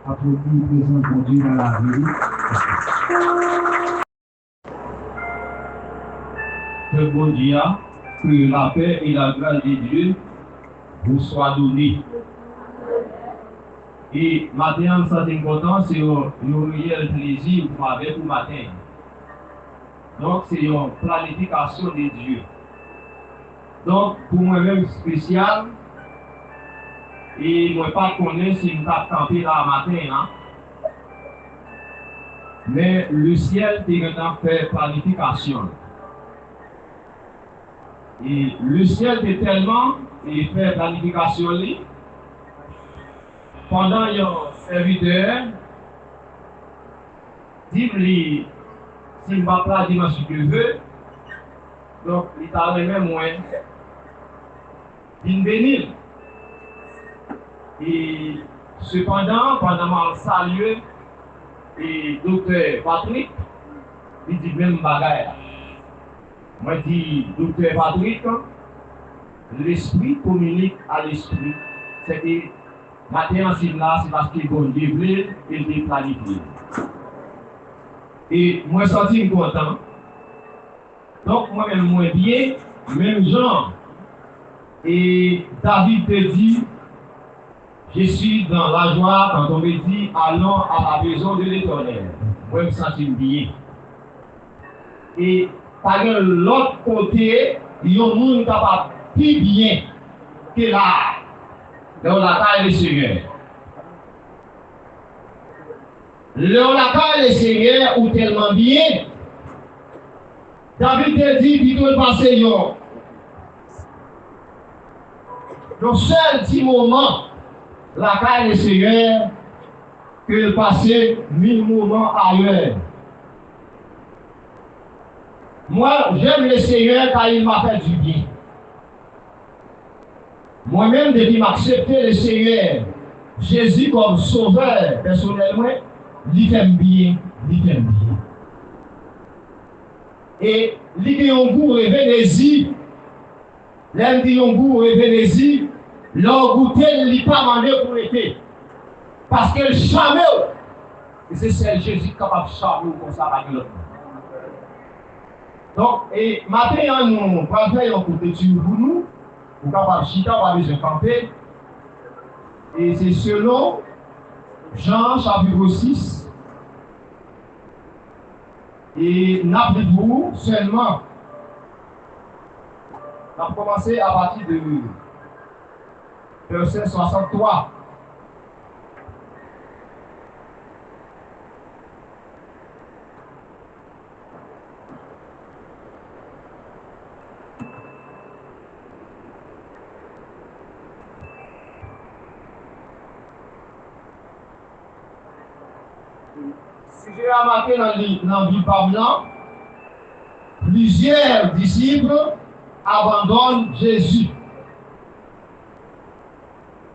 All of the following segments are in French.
à produire présent pour Dieu dans la vie. Que bon Dieu, que la paix et la grâce de Dieu vous soient données. Et maintenant, ça c'est important, c'est un réel plaisir pour m'avoir pour matin. Donc, c'est une planification de Dieu. Donc, pour moi-même spécial, et moi pas connaître si je vais camper là matin, hein? Mais le ciel est maintenant fait planification. Et le ciel est tellement fait planification pendant un serviteur, dit-lui, si je ne vais pas dire ce que je veux, donc il t'a même moins d'une bénir. Et cependant, pendant mon salut, et docteur Patrick, il dit même bagaille. Moi, je dis, docteur Patrick, l'esprit communique à l'esprit. C'est que maintenant, c'est là, c'est parce qu'il va développer et le planifier. Et moi, je suis content. Donc, moi-même, moi bien, même Jean. Et David te dit, je suis dans la joie quand on me dit, allons à la maison de l'Éternel. Moi, je me sens bien. Et par l'autre côté, il y a un monde capable plus bien que là, dans la taille du Seigneur. Dans la taille du Seigneur, ou tellement bien, David te dit, puis tout passer le seul petit moment, la taille du Seigneur, que le passé 1000 moments ailleurs. Moi, j'aime le Seigneur car il m'a fait du bien. Moi-même, depuis m'accepter le Seigneur, Jésus comme sauveur personnellement, il t'aime bien, il t'aime bien. Et il a un goût et vénésie, l'un dit un goût et vénésie, leur goûter, il n'est pas demandé pour l'été. Parce que jamais, et c'est celle Jésus capable de charmer comme ça avec l'autre. Donc, et maintenant, nous allons faire un côté pour nous, pour capable chita, pour aller se camper. Et c'est selon Jean chapitre 6. Et n'appelez-vous seulement. On va commencer à partir de verset 63. Si j'ai remarqué dans le Bible blanc, plusieurs disciples abandonnent Jésus.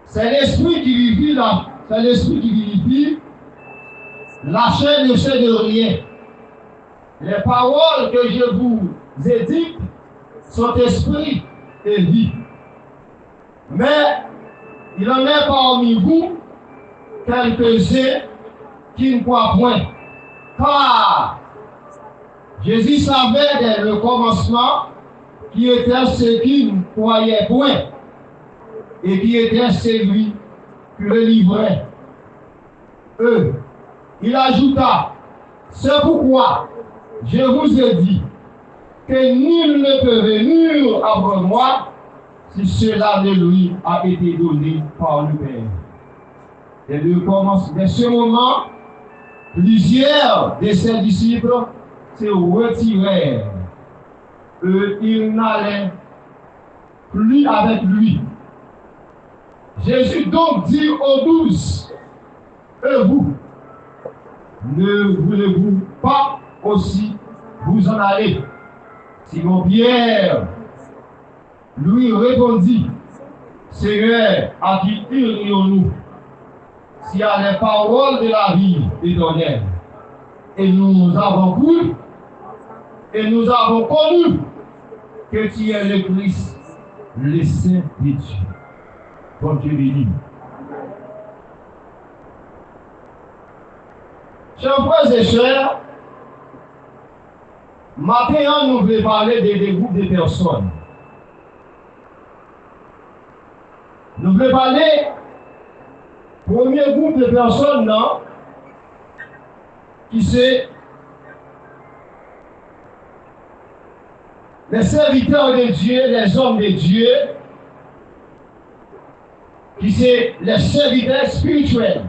C'est l'esprit qui vivifie là, c'est l'esprit qui vivifie. La chair ne sait de rien. Les paroles que je vous ai dites sont esprit et vie. Mais il en est parmi vous quelques-uns qui ne croient point. Car Jésus savait dès le commencement qui était ceux qui ne croyaient point et qui étaient celui qui le livrait. Eux, il ajouta, c'est pourquoi je vous ai dit que nul ne peut venir après moi si cela ne lui a été donné par le Père. Et de ce moment, plusieurs de ses disciples se retirèrent. Ils n'allaient plus avec lui. Jésus donc dit aux 12, et vous, ne voulez-vous pas aussi vous en aller? Simon Pierre lui répondit, Seigneur, à qui irions-nous? Si à les paroles de la vie éternelle, et nous avons cru, et nous avons connu que tu es le Christ, le Saint de Dieu. Bon Dieu béni. Chers frères et sœurs, maintenant nous voulons parler des groupes de personnes. Nous voulons parler premier groupe de personnes là, qui c'est les serviteurs de Dieu, les hommes de Dieu, qui c'est les serviteurs spirituels.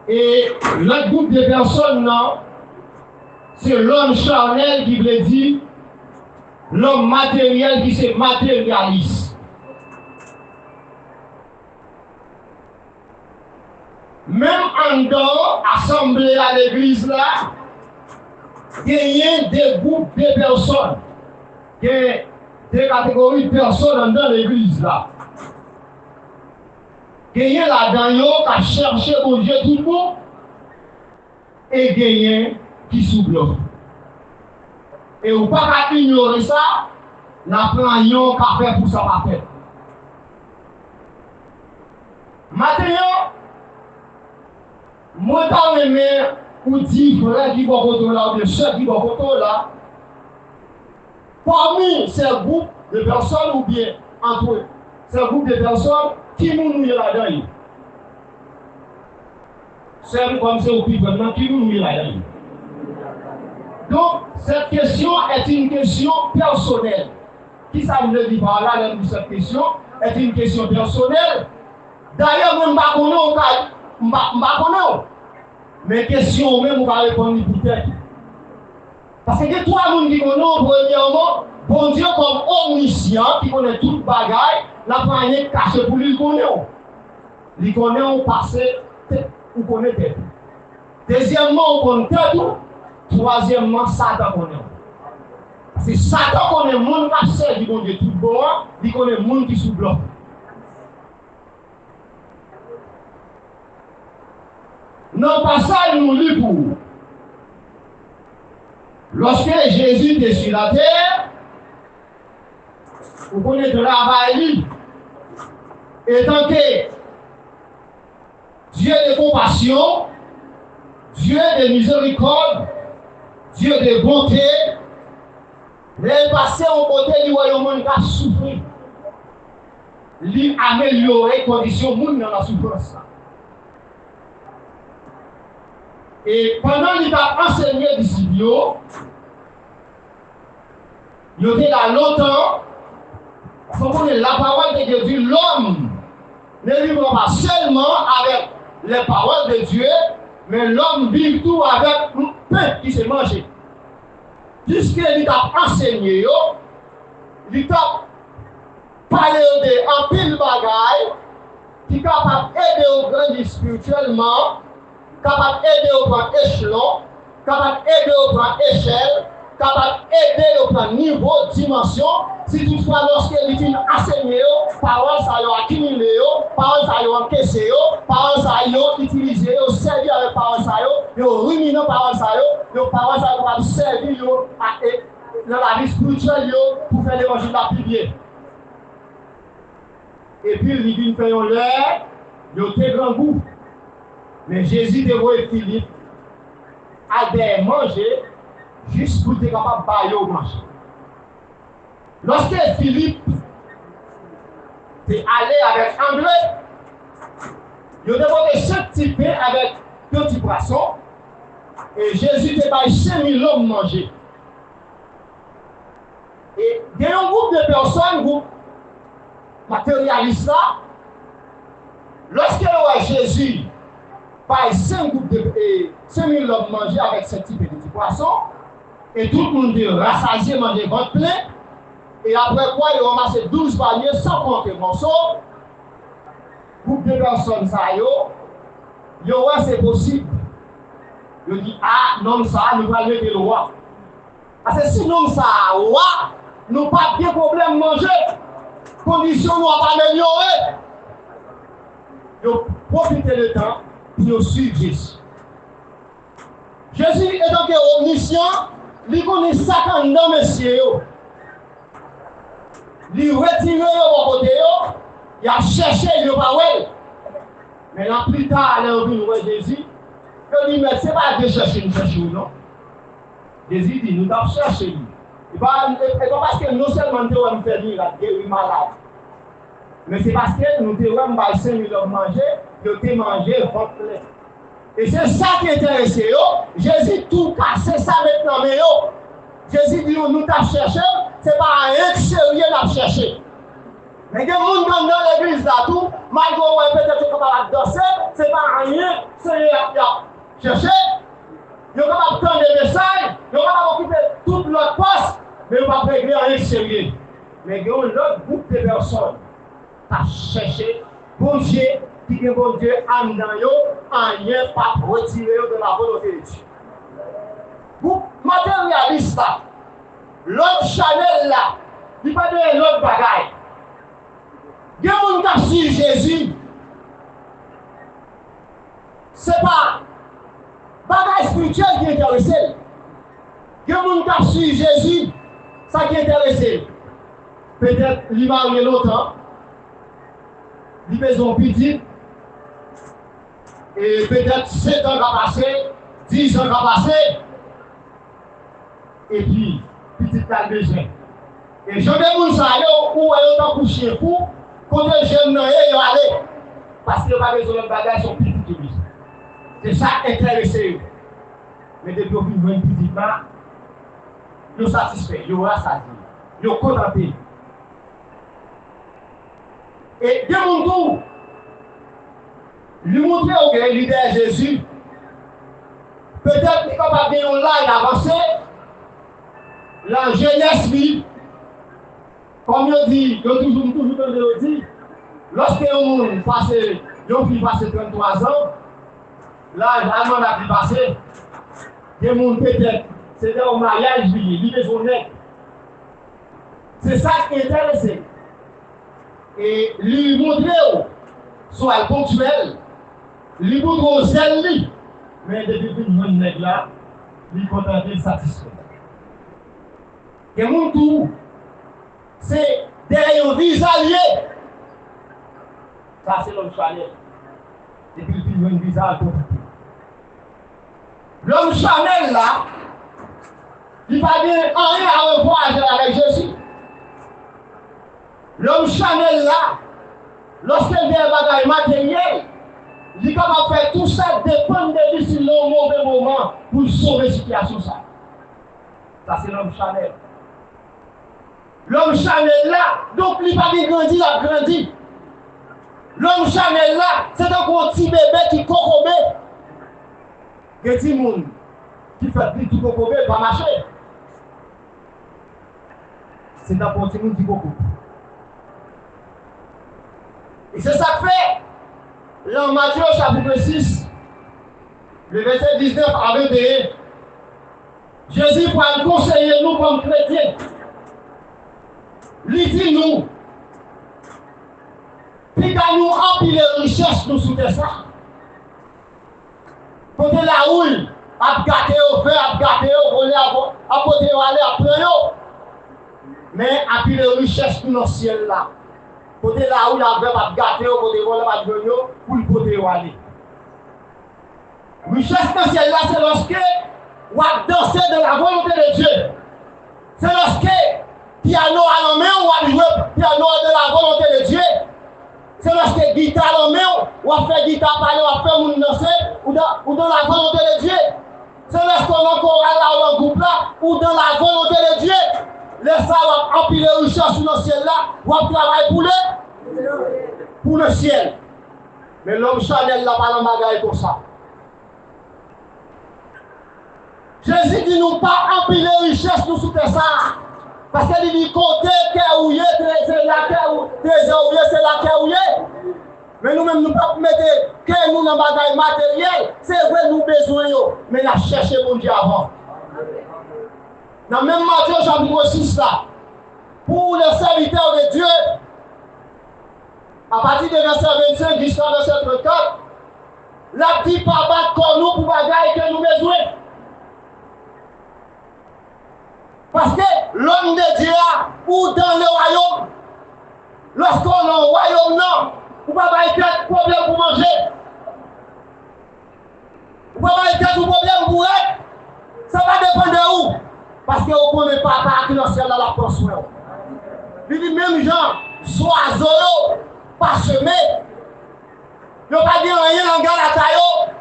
Et l'autre groupe de personnes là, c'est l'homme charnel qui veut dire l'homme matériel qui se matérialise. Même en dehors, assemblée à l'église là, il y a des groupes de personnes, des catégories de personnes dans l'église là. Il y a là-dedans qui a cherché pour Dieu tout le monde et il y a qui sous-bloque. Et vous ne pouvez pas ignorer ça, la plan qu'a fait pour ça pas fait. Maintenant, moi je aimé ou dire frère qui va côté là ou soeur qui va côté là. Parmi ces groupes de personnes ou bien entre eux, ces groupes de personnes qui nous là-dedans. C'est comme ça au plus vraiment qui nous là-dedans. Donc, cette question est une question personnelle. Qui ça veut dire par là, cette question est une question personnelle. D'ailleurs, moi, je ne sais pas, mais question même, on va répondre peut-être. Parce que les trois personnes qui connaissent, premièrement, bon Dieu comme omniscient, qui connaît tout le bagage, la première caché pour lui, il connaît. Il connaît au passé, ou connaît tête. Deuxièmement, on connaît tout. Troisièmement, Satan connaît. C'est Satan connaît le monde qui a servi bon Dieu tout bon, il connaît le monde qui sous bloc. Dans le passage, nous lisons pour. Lorsque Jésus était sur la terre, vous connaissez le travail, étant que Dieu de compassion, Dieu de miséricorde, Dieu de bonté, les passés au côté du royaume qui a souffert, lui améliorer les conditions de dans la souffrance. Et pendant qu'il a enseigné les disciples, il était là longtemps, il faut connaître la parole de Dieu dit l'homme ne vivra pas seulement avec les paroles de Dieu, mais l'homme vit tout avec un pain qui se mange. Puisqu'il a enseigné, il a parlé de pile bagaille qui est capable d'aider au grandir spirituellement, capable d'aider au plan échelon, capable d'aider au plan échelle, capable d'aider au plan niveau, dimension. Si toutefois, lorsqu'il finit enseigné, paroles ça y accumulé, paroles ça y encaissé, paroles ça y utilisé, servi avec paroles ça y ruminant paroles ça y, paroles ça y servir dans la vie spirituelle pour faire l'évangile la plus bien. Et puis, il dit, fait l'air, il y a des grands goûts. Mais Jésus devait Philippe à des manger juste pour être capable de bailler manger. Lorsque Philippe est allé avec André, il devait s'activer avec petit poisson et Jésus te baille 5000 hommes manger. Et il y a un groupe de personnes, groupe matérialiste là, lorsque Jésus baille 5000 hommes manger avec ce type de petit poisson, et tout le monde est rassasié, manger ventre plein, et après quoi, il ramasse 12 paniers sans compter morceaux. Groupe de personnes, ça y a, c'est possible. Il dit, ah, non, ça, nous allons lever le roi. Parce que sinon, ça, roi, nous pas de problème de manger. Condition, nous pas améliorer. Nous profitez le temps pour nous suivre Jésus. Jésus est donc omniscient, il connaît ça quand dans messieurs. Il retire le côté, il a cherché le power. Maintenant, plus tard, là, on vient Jésus. Il dit, mais ce n'est pas de chercher, nous cherchons, non? Jésus dit, nous devons chercher. Et pas parce que non seulement nous devons faire guérir malade, mais c'est parce que nous devons manger, nous devons manger ventre plein. Et c'est ça qui est intéressant. Jésus tout cassé ça maintenant. Mais Jésus dit, nous devons chercher, ce n'est pas un extérieur à chercher. Mais il y a des gens dans l'église là, tout, malgré peut-être qu'on va danser, ce n'est pas rien, c'est chercher. Ils sont capables de prendre des messages, ils sont capables d'occuper toute leur poste, mais ils ne vont pas régler en extérieur. Mais il y a un autre groupe de personnes qui cherché bon Dieu, qui est bon Dieu, en rien pas retirer de la volonté de Dieu. Groupe matérialiste là, l'autre Chanel là, il ne pas de l'autre bagaille. Il y a des gens qui suivent Jésus. Ce n'est pas bagaille spirituel qui est intéressé. Il y a des gens qui suivent Jésus. Ça qui est intéressé. Peut-être il va arriver longtemps. Il fait son petit. Et peut-être 7 ans va passer, 10 ans va passer. Et puis, petit a besoin. Et je vais vous aller où elle est couché pour. Quand les jeunes n'ont rien aller, parce qu'ils n'ont pas besoin de bagages, ils sont plus petits. C'est ça qui est intéressé. Mais depuis qu'ils vont une petite main, ils sont satisfaits, ils sont rassasiés, ils sont contentés. Et de mon tour, lui montrer au leader Jésus, peut-être qu'il est capable de online avancer, la jeunesse vie. Comme je dis, je toujours dit, lorsque on passe, on passe 33 ans, là, l'allemand a pu passer, des gens peut-être, c'était au mariage, il est honnête. C'est ça qui est intéressant. Et lui montrer, soit ponctuel, lui montrer au zèle, mais depuis que nous sommes là, lui contenté, satisfait. Et mon tour, c'est derrière un visa lié. Ça, c'est l'homme Chanel. Depuis qu'il a un visa à côté. L'homme Chanel, là, il va dire rien à revoir avec Jésus. L'homme Chanel, là, lorsqu'il vient à bagaille matériel, il est capable de faire tout ça, dépendre de lui sur le mauvais moment pour sauver la situation. Ça, c'est l'homme Chanel. L'homme Chanel là, donc il va pas grandir, il a grandi. L'homme Chanel là, c'est un petit bébé qui cocobé. Il y a des gens qui fait plus de cocobé, pas marcher. C'est un petit monde qui cocobé. Et c'est ça que fait, dans Matthieu chapitre 6, le verset 19 à 21, Jésus va conseiller nous comme chrétiens. Il dit nous, puis quand nous empiler les richesses, nous sous ça. Quand la houle, à gâter au feu, à gâter au voler, à côté aller à plein. Mais empiler les richesses dans le ciel là. Quand la houle, à gâter au côté voler, à plein pour le côté aller. Richesse dans le ciel là, c'est lorsque on va danser de la volonté de Dieu. C'est lorsque piano à la main, on va jouer piano de la volonté de Dieu. C'est lorsque guitare à la main, on va faire guitare parler, on va faire mon danser, ou dans la volonté de Dieu. C'est lorsqu'on a encore là, ou un groupe là, ou dans la volonté de Dieu. Laisse ça, on va empiler les richesses sur le ciel là, on va travailler pour le ciel. Mais l'homme Chanel n'a pas de bagaille pour ça. Jésus dit nous pas empiler les richesses nous sous ça. Parce qu'il dit côté que où c'est la terre où c'est la terre où mais nous-mêmes nous ne pouvons pas mettre que nous dans le bagage matériel. C'est vrai nous besoin mais nous chercher mon Dieu avant. Dans même Matthieu chapitre 6 là, pour les serviteurs de Dieu, à partir de verset 25 jusqu'à verset 34, la dit pas battre comme nous pour bagaille que nous besoin. Parce que l'homme de Dieu, ou dans le royaume, lorsqu'on est au royaume, non, Ou pas avoir problème pour manger. Ou pas avoir problème pour être. Ça va dépendre de où. Parce que vous ne connaissez pas qui dans le ciel dans la construction. Il dit même gens, oiseaux, pas semés. Ils n'ont pas dit rien dans la taille.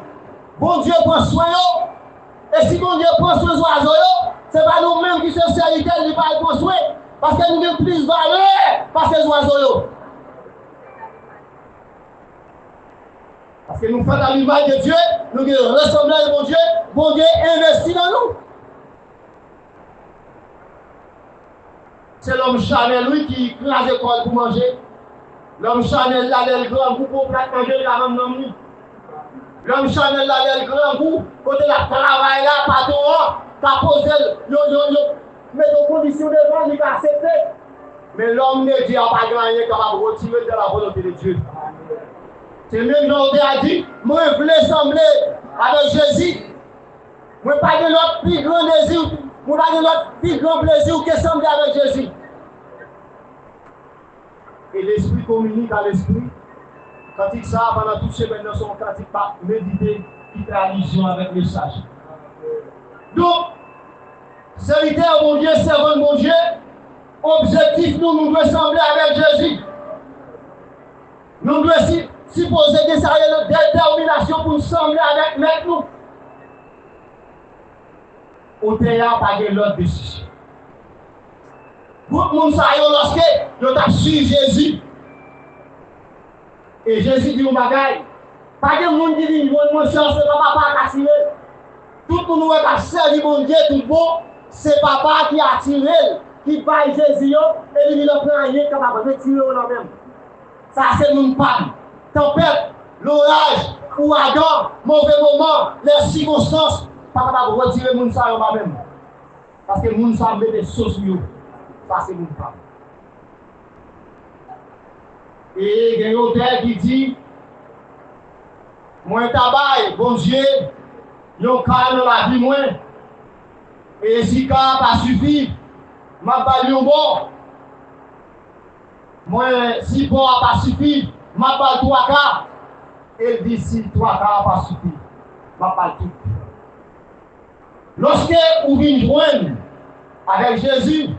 Bon Dieu prend soin. Et si bon Dieu prend soin des oiseaux, ce n'est pas nous-mêmes qui sommes serviteurs, qui ne pas prendre soin. Parce que nous avons plus de valeur par ces oiseaux. Parce que nous faisons à l'image de Dieu, nous ressemblons à bon Dieu investit dans nous. C'est l'homme Chanel, lui, qui classe l'école pour manger. L'homme Chanel, là, le grand goût pour manger la même nom. L'homme Chanel, là, le grand goût, côté la travail là, patron, qu'a posé, met aux conditions de vente, il va accepter. Mais l'homme ne dit pas gagner capable de retirer de la volonté de Dieu. C'est même l'homme qui a dit, moi, je voulais sembler avec Jésus. Moi, pas de notre plus grand désir, moi, pas de notre plus grand plaisir que sembler avec Jésus. Et l'esprit communique à l'esprit. Quand il ça, pendant toute semaine dans son cantique, pas méditer, il fait allusion avec le sage. Donc, serviteur mon Dieu, servant mon Dieu, objectif nous devons sembler avec Jésus. Nous devons supposer que ça ait une détermination pour nous sembler avec nous. Au théâtre, pas de l'autre décision. Beaucoup de monde lorsque ils ont suivi Jésus. Et Jésus dit au bagaille, pas de monde qui dit mon chance, c'est papa qui a tiré. Tout le monde qui a servi mon Dieu, tout bon, c'est papa qui a tiré, qui baille Jésus, et il ne prend rien capable de tirer au même. Ça, c'est mon panne. Tempête, l'orage, ouragan, mauvais moment, les circonstances, pas capable de retirer mon sang au même. Parce que mon sang met des sauces. Ça, c'est mon panne. Et il y a un auteur qui dit, moi, tabac, bon Dieu, yon calme la vie, moi. Et si ça pas suffi, ma balle yon bon. Moi, si bon n'a pas suffi, ma balle 3 quarts. Et dit si 3 quarts n'a pas suffi, ma balle tout. Lorsque vous venez joindre avec Jésus,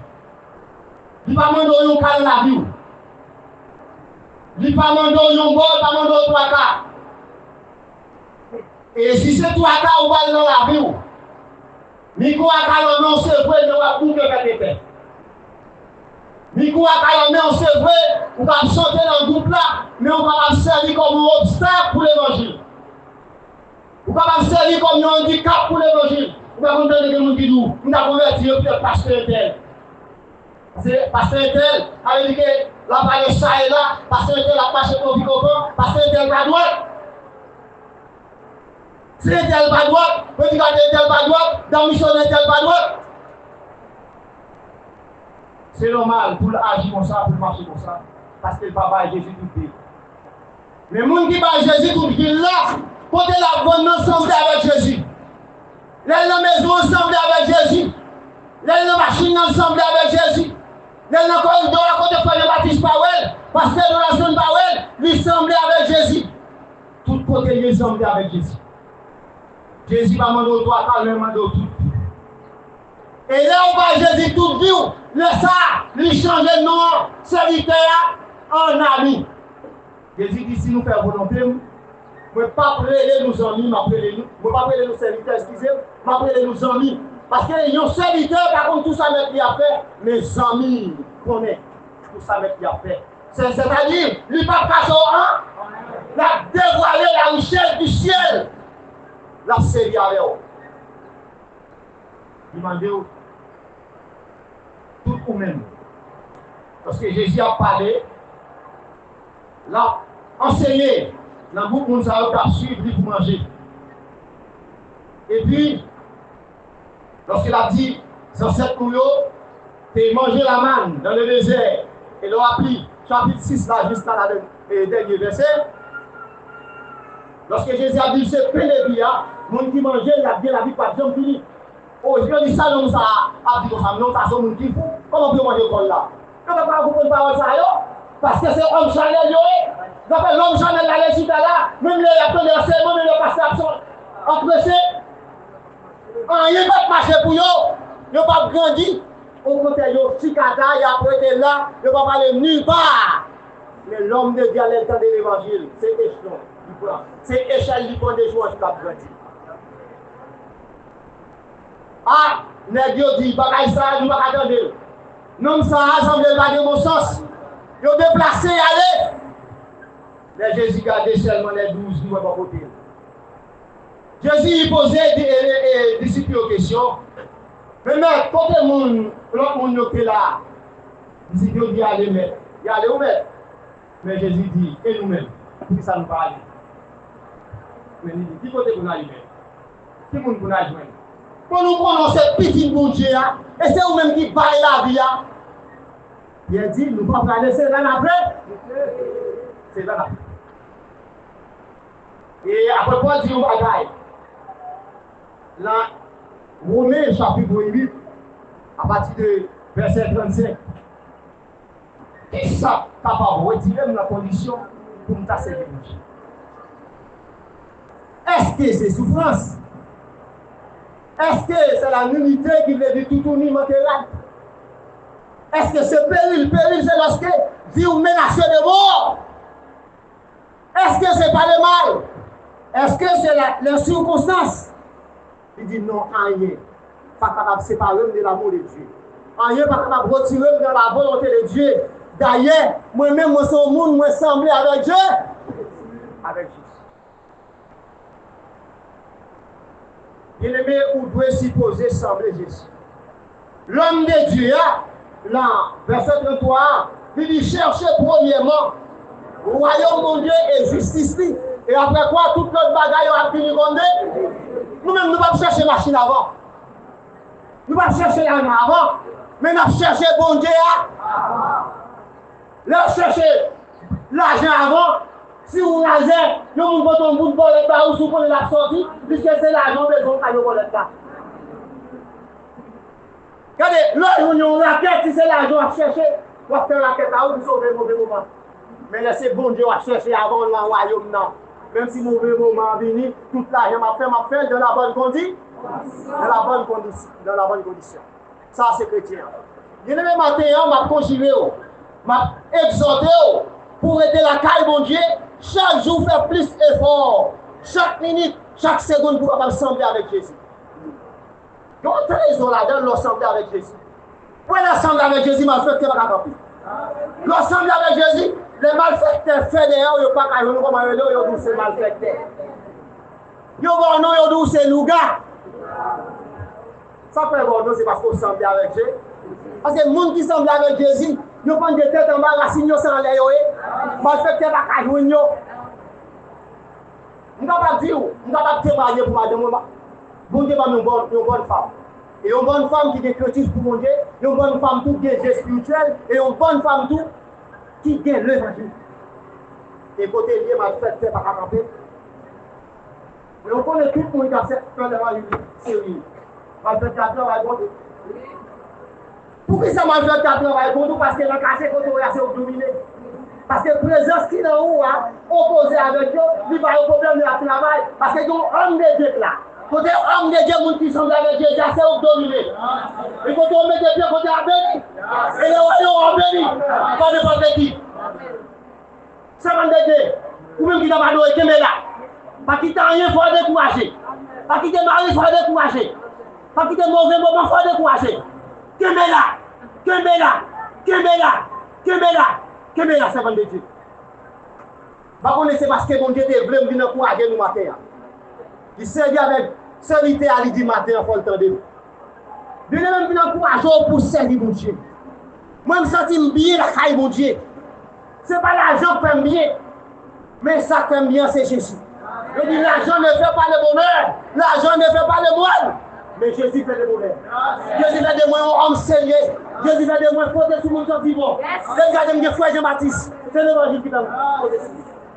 il ne va pas demander yon calme la vie. Il ne va pas demander yon bon, il ne va pas demander 3 quarts. Et si c'est 3 quarts ou pas dans la vie, Miko a calomé, on se voit, il va pour que faire des Miko a calomé, on se voit, on va chanter dans le groupe là, mais on va pas servir comme un obstacle pour l'évangile. On va pas servir comme un handicap pour l'évangile. On va comprendre que nous disons, nous avons converti au pasteur tel. C'est pasteur tel, avec dit que la parole ça et là, pasteur tel a marché pour vivre, pasteur tel va droite. Si tel pas droite, petit gars tel pas droite, dans mission tel pas droite. C'est normal pour agir comme ça, pour marcher comme ça, parce que le papa est Jésus tout dit. Mais les gens qui parlent Jésus tout dit là, côté la bonne ensemble avec Jésus. Les maisons ensemble avec Jésus. Les machines ensemble avec Jésus. Les corridors à côté de Frère Baptiste Powell, parce que dans la zone Powell, ils semblent avec Jésus. Tout côté ils semblent avec Jésus. Jésus va demander au droit, il va demander au tout. Et là, on va Jésus tout dire, le ça, il change de nom, serviteur en ami. Jésus dit, si nous faisons volonté, je ne vais pas appeler nos amis, je ne vais pas appeler nos serviteurs, excusez-moi, je vais appeler nos amis. Parce que les serviteurs, par contre, tout ça met à faire, mes amis connaissent tout ça met à faire. C'est-à-dire, il ne va pas passer au 1, il a dévoilé la richesse du ciel. La série avec eux. Demandez-vous, tout vous-même. Parce que Jésus a parlé, l'a enseigné, dans beaucoup de gens qui suivre pour manger. Et puis, lorsqu'il a dit, dans cette couille, tu mangé la manne dans le désert, et l'on a pris, chapitre 6, là, jusqu'à la dernier verset. Lorsque Jésus a dit, c'est plein de vie, les gens qui mangeaient, il a bien la vie, pas de gens fini. Oh, je dis ça, non, ça a dit comme ça, non, ça, c'est un monde qui fou. Comment on peut manger comme là? Quand on va vous prendre parole, ça, Parce que c'est homme Chanel, donc l'homme Chanel la récite là, même les appels de serment, même les pasteurs empressés, rien ne va marcher pour eux, ils ne pas grandir. Au contraire, ils ont petit cata, ils ont prêté là, ils ne vont pas aller nulle part. Mais l'homme de Dieu, à temps de l'évangile, c'est échelon. C'est échelle qui prend des jours qui va grandir. Ah, les dieux disent, bagaille ça, nous va attendre. Non, ça a semblé pas de bon sens. Ils ont déplacé, allez. Mais Jésus gardait seulement les 12 qui vont pas côté. Jésus posait des disciples aux questions. Mais quand l'autre monde qui est là, les disciples disent, allez, mais, il allez où mettre. Mais Jésus dit, et nous-mêmes, qui ça nous parle. Mais il dit, qui côté qu'on a lui-même? Qui qu'on a joint? Quand nous prenons cette petite bon Dieu, et c'est vous-même qui baille la vie, il a dit, nous ne pouvons pas laisser là après. C'est là après. Et après quoi dit on bagaille? Là, Romains chapitre 8, à partir de verset 35. Et ça, capable de retirer la condition pour nous tasser les bouches. Est-ce que c'est souffrance? Est-ce que c'est la nullité qui veut dire tout uni matériel? Est-ce que c'est péril? Péril, c'est lorsque vie ou menacé de mort. Est-ce que c'est pas le mal? Est-ce que c'est la circonstance? Il dit non, rien. Pas capable de séparer de l'amour de Dieu. Rien pas capable de retirer de la volonté de Dieu. D'ailleurs, moi-même, moi, son monde, moi, semblé avec Dieu. Avec Jésus. Bien-aimé, où doit supposer sembler Jésus. L'homme de Dieu, là, verset 33, il dit cherchez premièrement le royaume de Dieu et justice. Et après quoi, toute notre bagaille a fini de nous-mêmes, nous ne pouvons pas chercher machine avant. Nous ne pouvons pas chercher l'argent avant. Mais nous avons cherché bon Dieu. Nous avons cherché l'argent avant. Si vous rasez, vous avez un bout de bolette ou si vous prenez la sortie, puisque c'est l'argent de vous avez bolette là. Regardez, là, vous avez une raquette, si c'est l'argent à chercher, vous avez faire la raquette à vous, vous sauvez le mauvais moment. Mais laissez bon Dieu à chercher avant le royaume. Même si le mauvais moment venu, toute l'argent m'a fait dans la bonne condition. Dans la bonne condition. Ça, c'est chrétien. Je ne vais pas m'a conjurer, m'a exhorté pour aider la caille, mon Dieu. Chaque jour, faire plus d'efforts. Chaque minute, chaque seconde pour s'assembler avec Jésus. Donc, raison là-dedans, l'ensemble avec Jésus. Pour l'ensemble avec Jésus, m'a fait que pas accompli. L'ensemble avec Jésus, les malfaiteurs fait d'ailleurs, ils n'ont pas qu'à nous comment ils ont dit c'est malfaiteurs. Ils ont dit c'est louga. Ça fait bon, c'est parce qu'on semble avec Jésus. Parce que les gens qui semblent avec Jésus, ils prennent des têtes en bas, racines sans les yoé. Malfaiteurs pas qu'à nous. Je ne peux pas dire, je ne peux pas témoigner pour madame. Bon Dieu va une bonne femme. Et une bonne femme qui est chrétienne pour mon Dieu, une bonne femme tout qui est spirituelle, et une bonne femme tout qui gagne l'évangile. Et côté Dieu m'a fait par camper. Mais on connaît tout le monde qui a fait l'évangile. Sérieux. M'a fait 4 ans à compter. Pourquoi ça m'a fait 4 ans à compter? Parce que la cassé quand on est assez dominé. Parce que la présence qui est en haut, opposée avec eux, il va y avoir un problème de la travail. Parce que y a un homme de Dieu là. Quand homme de Dieu, les qui sont avec Dieu, c'est assez dominé. Et quand on met des pieds, quand on est béni. Et les royaumes ont béni. Pas de votre équipe. Ça m'a dit, ou même qui n'a pas d'eau, qui est là. Pas qui t'a rien, il faut décourager. Pas qui t'est marié, il faut décourager. Pas qui t'est mauvais moment, il faut décourager. Qui est là, qui est là, qui est là, qui est là, qui est là, ça m'a dit. Par contre, c'est parce que mon Dieu te voulait venir encourager nous matin. Il servit avec serviteur à l'idi matin, il faut le temps de nous. Dieu ne même pas encourager pour servir mon Dieu. Moi, je me sens bien la caille mon Dieu. Ce n'est pas l'argent qui fait bien, mais ça qui fait bien, c'est Jésus. Je dis, l'argent ne fait pas le bonheur, l'argent ne fait pas le moine, mais Jésus fait le bonheur. Jésus fait de moi un homme sérieux. Jésus fait de moi porter tout le monde vivant. Regardez mon frère Jean-Baptiste, c'est l'évangile qui t'a porté.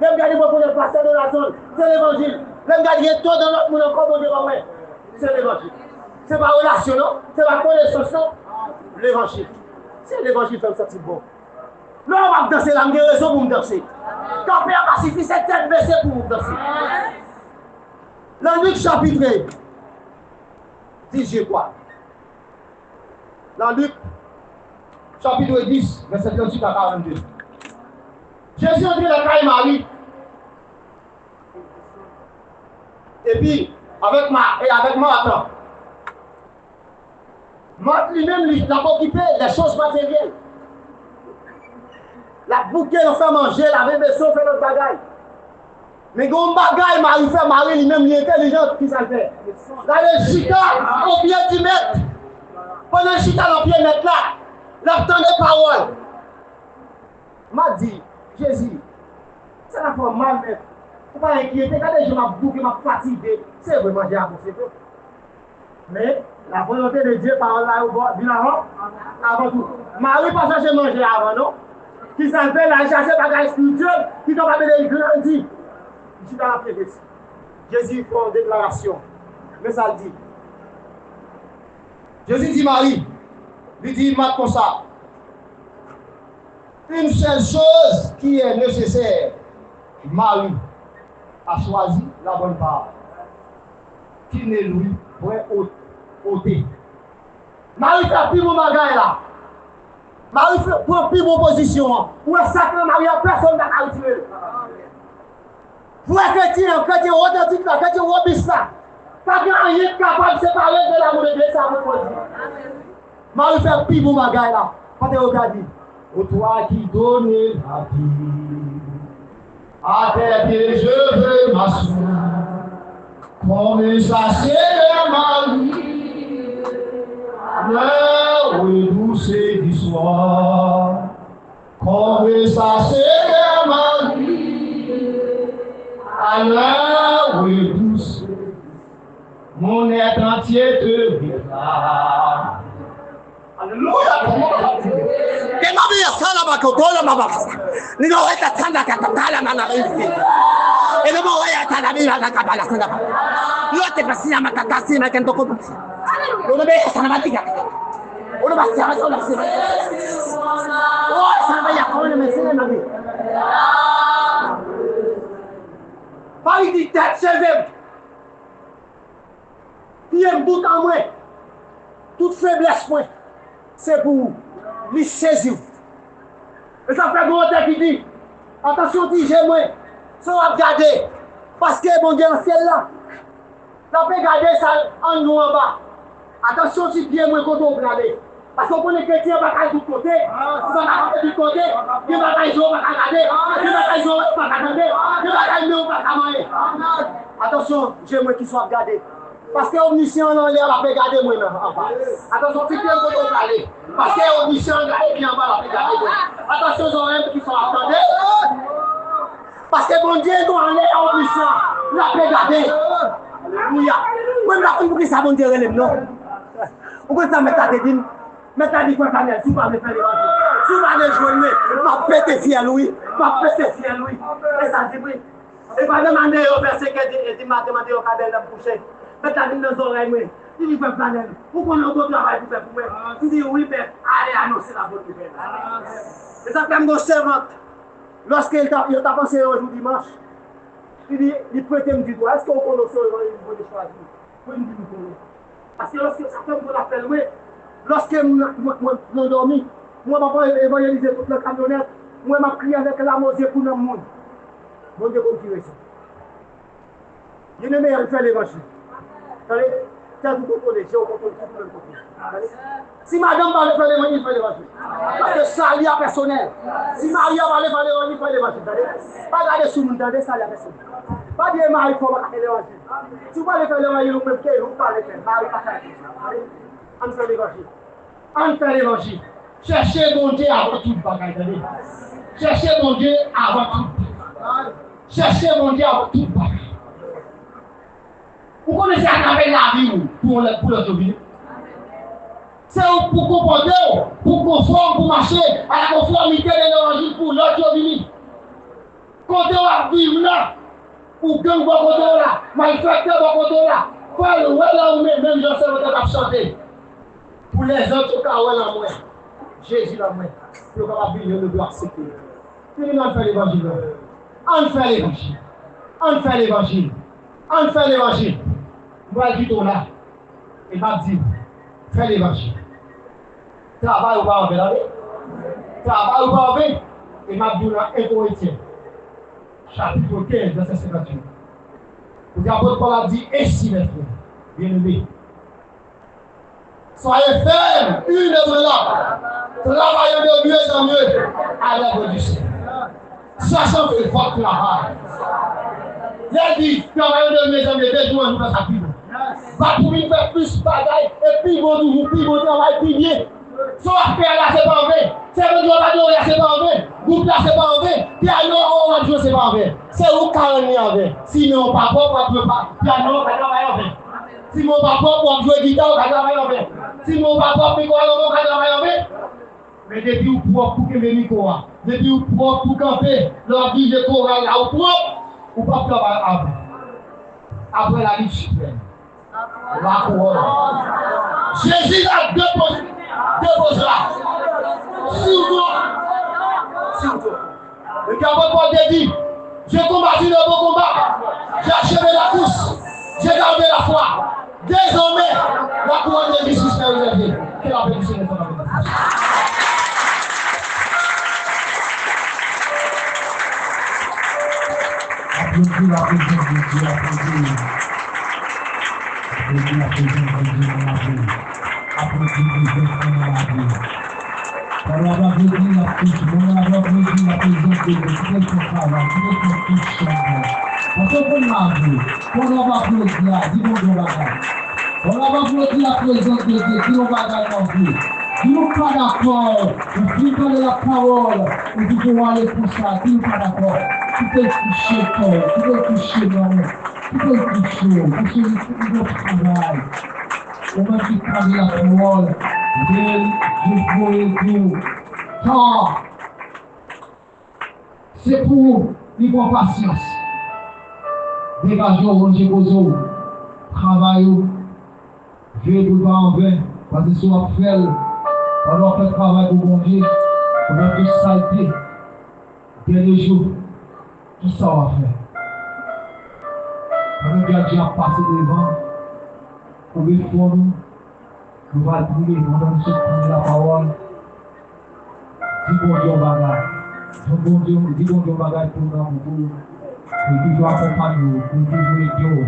Regardez moi pour le pasteur de la zone, c'est l'évangile. Regardez tout dans notre monde encore, mon Dieu, c'est l'évangile. Ce n'est pas relation, non? Ce n'est pas connaissance, non? L'évangile. C'est l'évangile qui fait me sentir bon. Non, on va danser là, j'ai raison pour me danser. Camper en pacifiste, c'est tête baissée pour me danser. Dans Luc chapitre 10, quoi. Dans Luc chapitre 10, verset 38 à 42. Jésus entré dans la caille Marie. Et puis, avec Marthe. Marthe lui-même, il n'a pas occupé des choses matérielles. La bouquet, on fait manger, la vaisselle, on fait notre bagaille. Mais quand on bagaille, Marie fait, Marie lui-même, il est intelligent, qui ça fait. Là, le chita, au pied du maître. Pendant le chita, au pied du maître là, l'entend des paroles. M'a dit, Jésus, ça n'a pas mal, mais faut pas inquiéter. Quand je m'ai bouqué, m'a fatigué, c'est vraiment bien pour c'est tout. Mais la volonté de Dieu, par là, avant tout. Marie pas chercher manger avant, non? Qui s'appelle la chercher bagaille spirituelle, qui doit pas de grandir. Je suis dans la prédiction. Jésus fait une déclaration. Mais ça le dit. Jésus dit Marie, lui dit Marthe comme ça. Une seule chose qui est nécessaire, Marie a choisi la bonne part. Qui n'est lui point ôté. Marie fait plus mon bagage là. Marie prend plus mon position. Ou est sacré Marie, personne n'a qu'à tuer. Vous êtes chrétien, chrétien authentique là, chrétien robiste là. Pas grand rien capable de séparer de l'amour de Dieu, ça vous dit. Marie fait plus mon bagage là. Quand tu regardes, ô toi qui donnes la vie, à tes pieds je veux m'asseoir. Comme ça c'est ma vie, l'heure est douce du soir. Comme ça c'est ma vie, à l'heure est douce, mon être entier te verra. Alléluia. Kemabia sana bakotola mabasa. Nino weta tanda katakala na narifi. Eno mo waya tanda bila nakabala sana. Yote basi ya makakasi na kendo ko. Uno be sana batika. Uno basi ya sana sana. Oh sana ya kone mesene nabi. Bali di tête cheveux. Qui est bout en moi. Toute faiblesse moi. C'est pour lui saisir. Et ça fait bon qui dit, attention, dis-moi, ça va regarder. Parce que mon Dieu, en ciel là, ça peut garder ça en nous en bas. Attention, si bien moi, quand on regarde. Parce qu'on connaît que chrétien, on va aller du côté, on va aller du côté, il va aller jouer, on va regarder, il va aller jouer, on va regarder, il va aller jouer, on va regarder. Attention, j'aimerais qu'il soit regardé. Parce que l'omniscient en l'air, la peut garder moi en bas. Attention, si bien qu'on va aller. Parce que l'omniscient en bas, la peut garder moi. Attention, aux oreilles qui sont attendus. Parce que mon Dieu, nous en l'air, omniscient, la peut garder. Alléluia. Même la fille pour qui ça, mon Dieu, relève, non? Vous pouvez ça mettre à tes dîmes. Mettre à des quoi, Daniel, si vous ne faire les rendez-vous. Si vous allez jouer, ma pété fier, Louis. Ma pété fier, Louis. Et ça dit, oui. Et pas demander au verset que dit, m'a demandé au cadre de me coucher. Mets ta ligne dans les oreilles, il dit, fais planer. Pourquoi on a un bon travail pour faire pour moi? Il dit, oui, mais allez annoncer la bonne nouvelle. Et ça fait une servante. Lorsqu'il t'a pensé un jour dimanche, il dit, il prête me dire, est-ce qu'on connaît ça, il faut le choisir? Il dit, nous connaissons. Parce que lorsque ça fait pour l'appel, oui, lorsque je dormi, moi, je vais évangéliser toute la camionnette, moi, je prié avec la mosée pour le monde. Mon Dieu, continue ça. Il est meilleur de faire l'évangile. Si madame va aller faire l'évangile, il fait l'évangile. Parce que ça lié à personnel. Si Maria va aller faire l'évangile, il fait l'évangile. Pas regarder sous le monde, ça lié à personnel. Pas dire Marie, il faut faire l'évangile. Si vous allez faire l'évangile, vous même vous parlez faire. Marie, pas faire l'évangile. On fait l'évangile. On fait l'évangile. Cherchez mon Dieu avant tout le bagage. Cherchez mon Dieu avant tout. Cherchez mon Dieu avant tout le bagage. Vous connaissez à travers la vie pour le dominer. C'est pour comporter, pour conformer, pour marcher à la conformité de l'évangile pour l'autre dominer. Quand on va vivre là, ou gang va là, malfaiteur va là, faut le là où même je sais votre chanter. Pour les autres, au cas où elle en moins. Jésus là, moi, pour qu'on puisse le doit accepter. Puis on fait l'évangile. On fait l'évangile. On fait l'évangile. On fait l'évangile. Moi, du tout là. Il m'a dit, fais l'évangile. Travail ou pas en fait, travail ou pas en fait. Il m'a dit dans 1 Corinthiens, chapitre 15, verset 58. Vous l'apôtre Paul a dit, ainsi mes frères, bien-aimés, soyez fermes, une de là, travaillons de mieux en mieux à l'œuvre du Seigneur. Sachant que votre travail, il dit, travaillons de mieux en mieux, dès que nous dans sa vie. Va pour lui faire plus de bagaille, et puis bon toujours, puis bon travail, puis bien. Son affaire là, c'est pas en vain. C'est le droit d'adorer, c'est pas en vain. Groupe là, c'est pas en vain. Piano, on va jouer, c'est pas en vain. C'est où carrément en vain. Sinon, pas propre, on peut pas. Piano, on va travailler en vain. Si mon pas propre, on va jouer guitare, on va travailler en vain. Si mon pas propre, on va travailler en vain. Mais depuis où propre pour que les micros, depuis où propre pour camper, leur vie de chorale là, où propre, ou pas travailler en vain. Après la vie suprême. La couronne. Jésus a déposera. Sur toi. Le capot Paul dit, j'ai combattu le bon combat, j'ai achevé la course, j'ai gardé la foi. Désormais, la couronne de justice est réservée. Que la paix du Seigneur soit avec nous. Applaudis la présence de Dieu, applaudis. Applaudis la présence de Dieu dans la vie. Applaudis les enfants dans la vie. On va applaudir la présence de Dieu, tout est son travail, tout est son touche. On se prend la vie. On va applaudir, dis bon Dieu bagage. On va applaudir la présence de Dieu, dis bon bagage dans la vie. Dis-nous pas d'accord, on dit pas de la parole, on dit qu'on va aller pour ça, dis-nous pas d'accord. Tout est touché, tout est touché, maman. Tout est touché, parce que c'est notre travail. On va dire parler la parole, je veux tout. Car c'est pour vivre en patience. Dégagez au Roger Bozo, travaillez, je ne pas en vain, parce que si on fait, on doit faire travail pour mon Dieu, on va faire saleté, dernier jour, qui ça va faire? On va déjà passer devant, on va faire nous va prier, nous allons se prendre la parole. Dis bon Dieu bagage. Dis bon Dieu bagage pour nous, pour toujours accompagner nous, pour toujours aider nous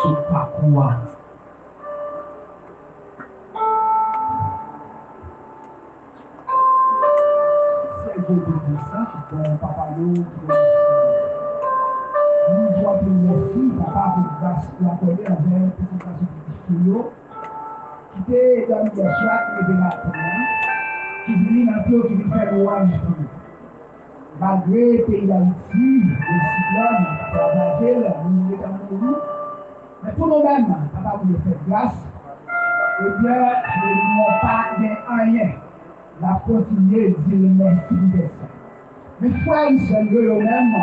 sur le parcours. C'est le but de ça, c'est papa nous voit pour nos filles, papa pour la colère avec une petite façon qui était dans le choix qui était là, qui vient un peu, qui vient faire le roi justement. Malgré le pays d'Haïti, le cyclone, la ville, nous sommes dans mais pour nous-mêmes, papa voulait faire grâce, eh bien, nous n'avons pas rien. La continuer de dire merci de ça. Mais frères et sœurs, eux-mêmes,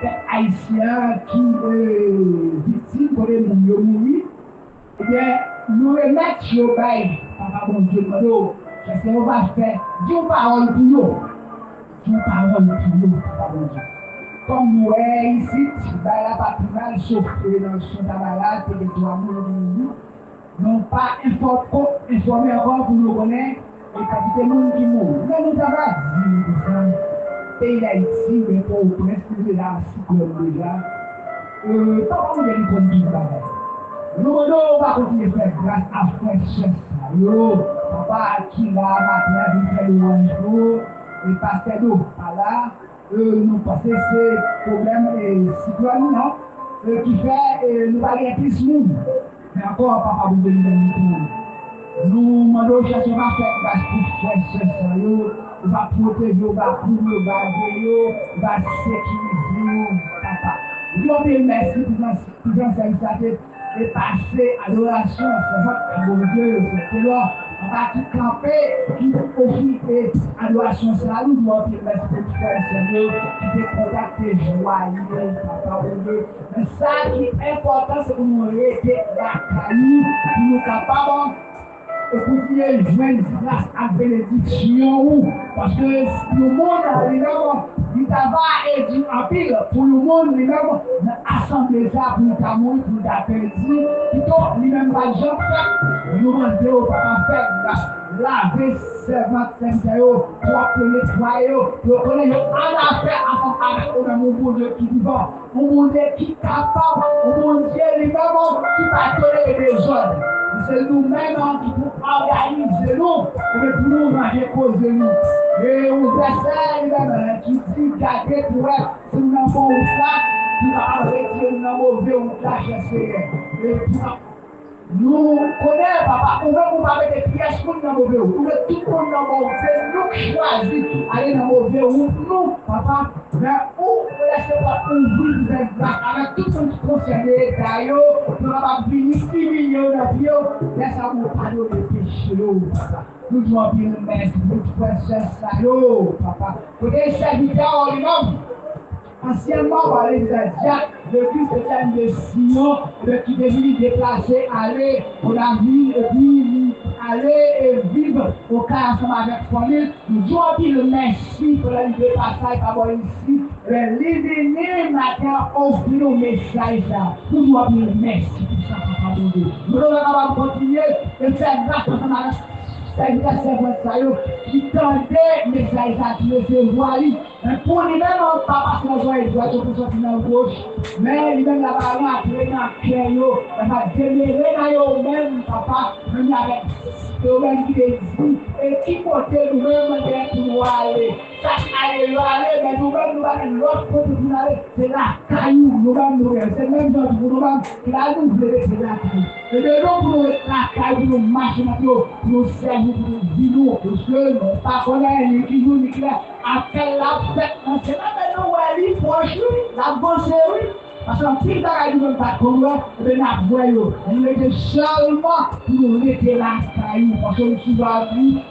les Haïtiens qui sont victimes pour les mourir, eh bien, nous remettons au bail, papa bon Dieu, qu'est-ce qu'on va faire? Dieu parole pour nous. Dieu parole pour nous, papa bon Dieu. Comme nous, ici, la patronale chauffée dans son tabac, et les trois mots, n'ont pas informé encore pour nous connaître les quantités de monde qui mourent. Mais nous avons dit que ça, pays d'Haïti, mais pour presque de la cyclone déjà, pas comme des comme du bagage. Nous, on va continuer à faire grâce à frère chef. Papa qui là, maintenant, il fait le jour, et pasteur d'eau, par là, nous pensons que c'est problème cyclone, non? Qui fait, nous allons plus de monde. Mais encore, papa, vous devez nous demandons chercher à faire grâce pour frère chef. On va protéger, on va couvrir, on va veiller, on va sécuriser, papa. Nous vous merci pour ce service et passer à l'adoration, c'est votre Dieu, c'est là, on va tout camper, qui offrir adoration, c'est là, nous devons merci pour faire Seigneur, qui te contacter, joyeux, papa, Dieu. Mais ça qui est important, c'est que nous arrêter la caillou, pour nous capables et pour qu'il y ait une grâce à bénédiction. Parce que le monde a évidemment, il va et dit en pile pour le monde lui-même, l'assemblée ça pour ta mourir, pour ta perdu, plutôt lui-même pas de gens fait, nous demandons pas faire laver servante Saint-Théo, pour appeler nettoyer, pour connaître en affaire avec mon bon Dieu qui vivant, mon bon Dieu qui est capable, mon bon Dieu lui-même qui va tolérer les autres. C'est nous-mêmes qui pouvons organiser nous, et pour nous manger cause de nous. Et on verset qui dit garder pour elle, si nous n'avons pas ça, nous allons retirer nous n'avons mauvais ou lâcher. Et nous connaissons, papa, on veut vous parler des pièces pour nous dans mauvais ou. Nous voulons tout le monde dans mauvais, nous choisir aller dans mauvais ou. Nous, papa, mais où vous laissez pas ouvrir les glaces avec tout ce qui concerne les d'ailleurs, nous allons venir 6 millions de vie, laissez-nous pardonner les péchés, papa. Nous devons bien le mettre, nous devons faire ça, papa. Pour les serviteurs, lui-même. Anciennement, par les Jacques, le Christ était une décision qui devait déplacer, aller pour la ville, et puis aller et vivre au cas ensemble avec famille. Nous devons le merci pour le dépassage par ici. Les matin offrir nos messages. Nous devons le merci pour ça, papa. Nous devons continuer et faire grâce ensemble avec c'est-à-dire qui tendait mes aïsatures, c'est voili. Pour lui-même, pas parce que il doit être sorti dans la gauche, mais lui-même, la parole a créé dans le cœur, elle va démérer dans eux-mêmes, papa, même avec eux-mêmes qui les dit, et qui côté nous-mêmes, pour aller. Chaque année, mais nous-mêmes, nous allons l'autre côté pour aller, c'est la caillou, nous-mêmes, nous-mêmes, c'est même dans nous-mêmes, qui a nous voulu, c'est la caillou. Et de nous, pour nous, la caillou, pour nous marcher, pour nous servir. Dis-nous, parce que nous ne connaissons pas qui nous dit après la fête, c'est là que nous voyons proche, la bonne série. Parce qu'en plus, nous ne pas comprendre, nous voyons, nous étions seulement pour nous laisser la caillou. Parce que nous sommes dit,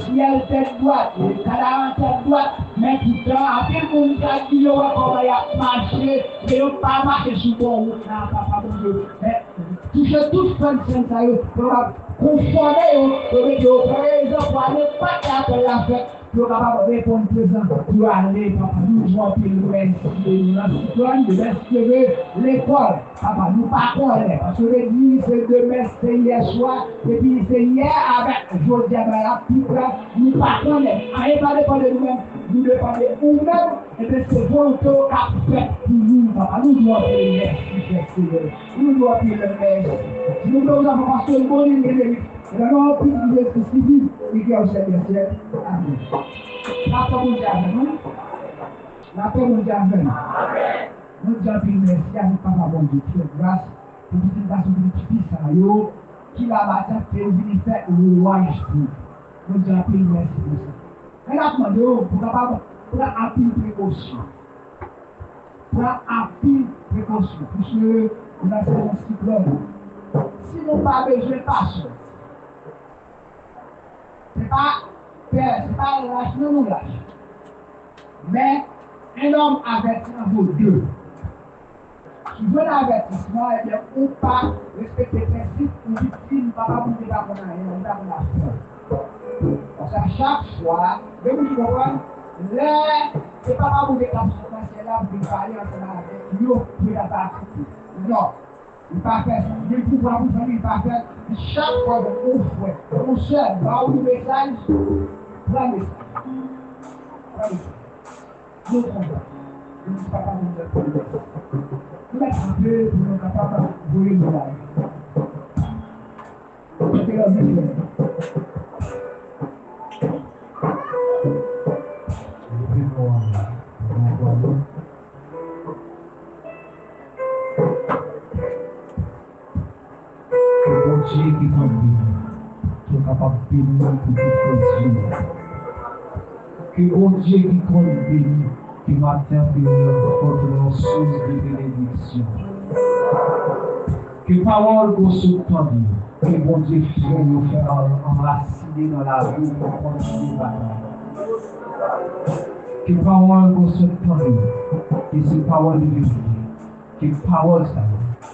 ciel tête droite, cadavre tête droite, mais tout le temps, après le monde qui a dit, on va marcher, et on ne pas marcher sur le bon route, papa, mon Dieu. Touchez tous les gens, conformer au présent pour aller pas faire la fête, pour capable de répondre présent, pour aller, papa, nous jouons puis nous citoyens de l'espérer l'école, papa, nous pas connaître, parce que le dit c'est demain, c'est hier soir, et puis c'est hier avec José Abaya, puis nous pas connaître, allez pas dépendre de nous-mêmes, nous dépendons de nous-mêmes, et bien c'est volonté qu'a fait pour nous, papa, nous jouons puis merci, nous jouons puis merci. Nous devons avoir passé le bon niveau. Nous avons pris le Jésus civil et qui a aussi bien fait. Amen. La paix mondiale, non? La paix mondiale, amen. Nous devons prier merci à notre papa bon Dieu, qui est grâce pour l'utilisation de l'utilisateur qui la bataille fait faire le roi esprit. Nous devons prier merci pour ça. Et là, pour la précaution. Pour la précaution. Puisque nous avons fait un cyclone. Si nous n'avons pas besoin de passion, ce n'est pas peur, ce n'est pas lâche, non, nous lâche. Mais un homme averti en vaut deux. Si vous avez un avertissement, eh bien, ou pas respecter les principes, ou victime, ne va pas vous dire qu'on a rien, on a peur. Parce qu'à chaque fois, vous comprenez, ce n'est pas vous dire comme ça, c'est là, vous parlez ensemble avec nous, vous n'avez pas accepté. Non. Il pas fait, il pouvoir vous faire, il pas fait. Chaque fois qu'on fait, on sert, va au message, prends le message. Nous sommes là. Nous ne sommes pas capables de faire le message. Nous sommes capables pour nous capables de voler le live. C'est la vie. Dieu qui est qui est capable de bénir pour toute Dieu. Que bon Dieu qui compte bénir, qui matin bénir porte nos sources de bénédiction. Que parole qu'on se tende, que bon Dieu fait nous faire enraciner dans la vie pour continuer la bataille. Que parole qu'on se tende, que ces paroles de vie, que parole ça.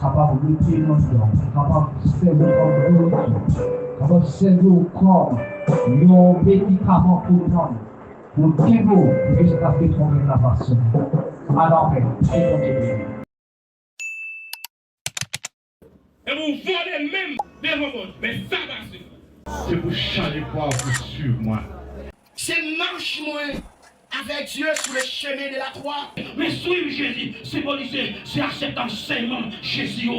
Capable de lutter dans le temps, capable de servir comme vous, votre cerveau comme un médicament pour l'homme, pour Dieu, pour que ça fait tomber la personne. Alors, c'est comme ça. Et vous volez même des moments, mais ça va. C'est pour changer quoi pour suivre moi. C'est marche moi avec Dieu sur le chemin de la croix. Mais suivre Jésus, symboliser, c'est accepter l'enseignement Jésus.